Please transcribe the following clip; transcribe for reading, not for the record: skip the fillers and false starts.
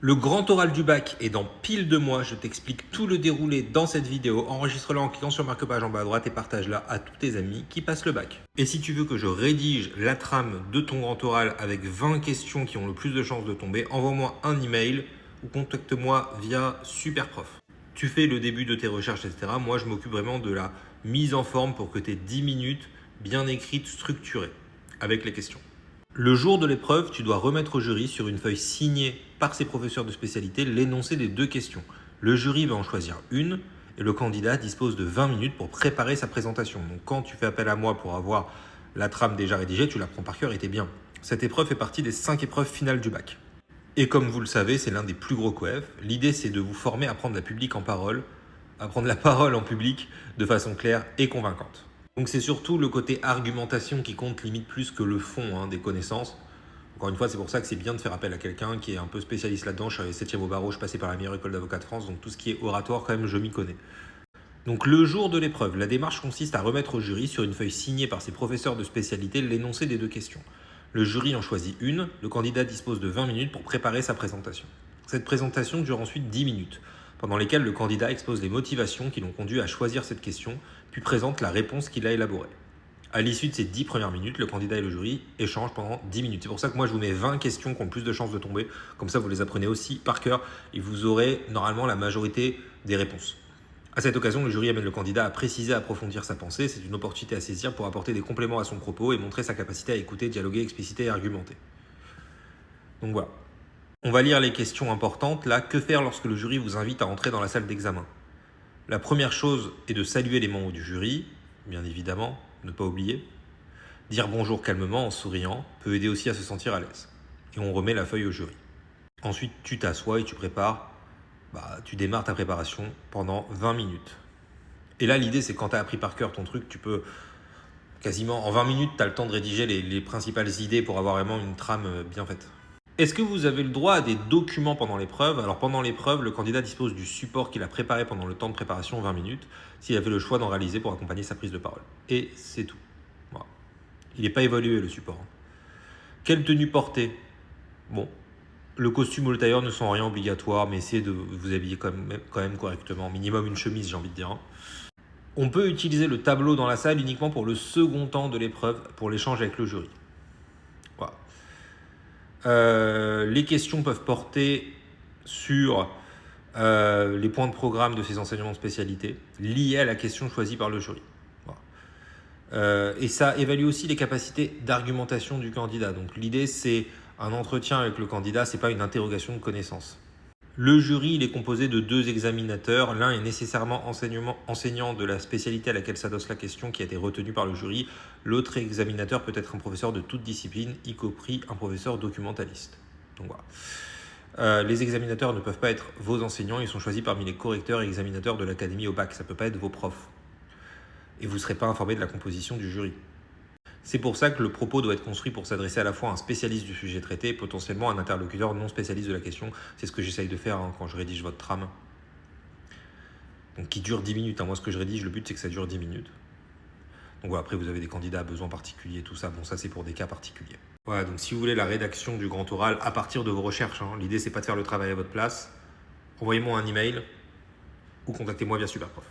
Le grand oral du bac est dans pile 2 mois. Je t'explique tout le déroulé dans cette vidéo. Enregistre-la en cliquant sur marque-page en bas à droite et partage-la à tous tes amis qui passent le bac. Et si tu veux que je rédige la trame de ton grand oral avec 20 questions qui ont le plus de chances de tomber, envoie-moi un email ou contacte-moi via Superprof. Tu fais le début de tes recherches, etc. Moi, je m'occupe vraiment de la mise en forme pour que tu aies 10 minutes bien écrites, structurées, avec les questions. Le jour de l'épreuve, tu dois remettre au jury sur une feuille signée par ses professeurs de spécialité l'énoncé des 2 questions. Le jury va en choisir une et le candidat dispose de 20 minutes pour préparer sa présentation. Donc quand tu fais appel à moi pour avoir la trame déjà rédigée, tu la prends par cœur et t'es bien. Cette épreuve fait partie des 5 épreuves finales du bac. Et comme vous le savez, c'est l'un des plus gros coefs. L'idée, c'est de vous former à prendre à prendre la parole en public de façon claire et convaincante. Donc c'est surtout le côté argumentation qui compte limite plus que le fond des connaissances. Encore une fois, c'est pour ça que c'est bien de faire appel à quelqu'un qui est un peu spécialiste là-dedans. Je suis arrivé 7e au barreau, je passais par la meilleure école d'avocats de France, donc tout ce qui est oratoire, quand même, je m'y connais. Donc le jour de l'épreuve, la démarche consiste à remettre au jury sur une feuille signée par ses professeurs de spécialité l'énoncé des 2 questions. Le jury en choisit une, le candidat dispose de 20 minutes pour préparer sa présentation. Cette présentation dure ensuite 10 minutes, pendant lesquelles le candidat expose les motivations qui l'ont conduit à choisir cette question, puis présente la réponse qu'il a élaborée. À l'issue de ces 10 premières minutes, le candidat et le jury échangent pendant 10 minutes. C'est pour ça que moi je vous mets 20 questions qui ont plus de chances de tomber, comme ça vous les apprenez aussi par cœur et vous aurez normalement la majorité des réponses. À cette occasion, le jury amène le candidat à préciser, à approfondir sa pensée. C'est une opportunité à saisir pour apporter des compléments à son propos et montrer sa capacité à écouter, dialoguer, expliciter et argumenter. Donc voilà. On va lire les questions importantes. Là, que faire lorsque le jury vous invite à entrer dans la salle d'examen? La première chose est de saluer les membres du jury, bien évidemment, ne pas oublier. Dire bonjour calmement en souriant peut aider aussi à se sentir à l'aise. Et on remet la feuille au jury. Ensuite, tu t'assois et tu démarres ta préparation pendant 20 minutes. Et là, l'idée, c'est que quand tu as appris par cœur ton truc, tu peux quasiment, en 20 minutes, tu as le temps de rédiger les principales idées pour avoir vraiment une trame bien faite. Est-ce que vous avez le droit à des documents pendant l'épreuve? Alors pendant l'épreuve, le candidat dispose du support qu'il a préparé pendant le temps de préparation, 20 minutes, s'il avait le choix d'en réaliser pour accompagner sa prise de parole. Et c'est tout. Voilà. Il n'est pas évalué, le support. Quelle tenue porter? Bon, le costume ou le tailleur ne sont en rien obligatoires, mais essayez de vous habiller quand même correctement. Minimum une chemise, j'ai envie de dire. On peut utiliser le tableau dans la salle uniquement pour le second temps de l'épreuve, pour l'échange avec le jury. Voilà. Les questions peuvent porter sur les points de programme de ces enseignements de spécialité liés à la question choisie par le jury. Voilà. Et ça évalue aussi les capacités d'argumentation du candidat. Donc l'idée, c'est un entretien avec le candidat, ce n'est pas une interrogation de connaissances. Le jury, il est composé de 2 examinateurs. L'un est nécessairement enseignant de la spécialité à laquelle s'adosse la question qui a été retenue par le jury. L'autre examinateur peut être un professeur de toute discipline, y compris un professeur documentaliste. Donc voilà. Les examinateurs ne peuvent pas être vos enseignants, ils sont choisis parmi les correcteurs et examinateurs de l'académie au bac. Ça ne peut pas être vos profs. Et vous ne serez pas informé de la composition du jury. C'est pour ça que le propos doit être construit pour s'adresser à la fois à un spécialiste du sujet traité et potentiellement à un interlocuteur non spécialiste de la question. C'est ce que j'essaye de faire quand je rédige votre trame. Donc qui dure 10 minutes. Moi, ce que je rédige, le but, c'est que ça dure 10 minutes. Donc voilà, après, vous avez des candidats à besoins particuliers, tout ça. Bon, ça, c'est pour des cas particuliers. Voilà, donc si vous voulez la rédaction du grand oral à partir de vos recherches, l'idée, c'est pas de faire le travail à votre place. Envoyez-moi un email ou contactez-moi via Superprof.